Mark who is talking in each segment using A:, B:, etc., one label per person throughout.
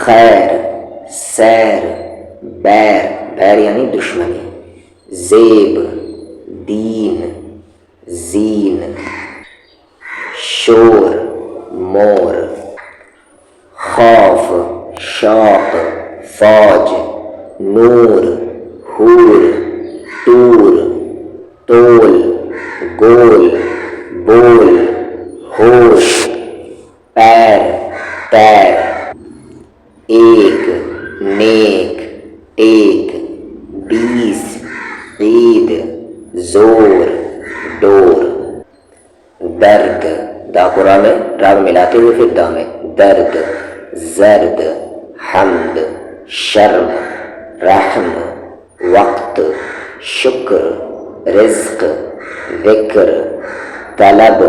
A: خیر، سیر، بیر، بیر یعنی دشمنی، زیب، دین، زین، شور، مور، خوف، شوق، فوج، نور، حور، طور، طول، گول، بول، ہوش، پیر، پیر، ایک، نیک، ٹیک، 20، عید، زور، ڈور، درد، دا قرآن میں راگ ملاتے ہوئے پھر دا میں، درد، زرد، حمد، شرم، رحم، وقت، شکر، رزق، ذکر، طلب،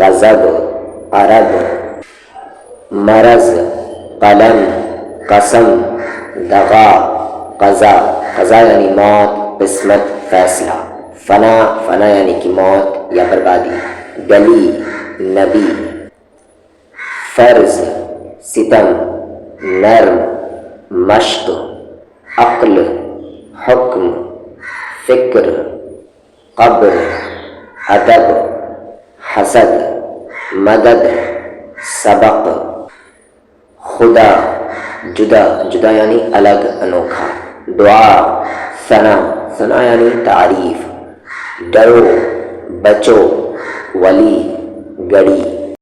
A: غضب، عرب، مرض، قلم، قسم، دغا، قضا، قضا یعنی موت، قسمت، فیصلہ، فنا، فنا یعنی کہ موت یا بربادی، گلی، نبی، فرض، ستم، نرم، مشق، عقل، حکم، فکر، قبر، ادب، حسد، مدد، سبق، خدا، جدا، جدا یعنی الگ، انوکھا، دعا، ثنا، ثنا یعنی تعریف، ڈرو، بچو، ولی، گڑی،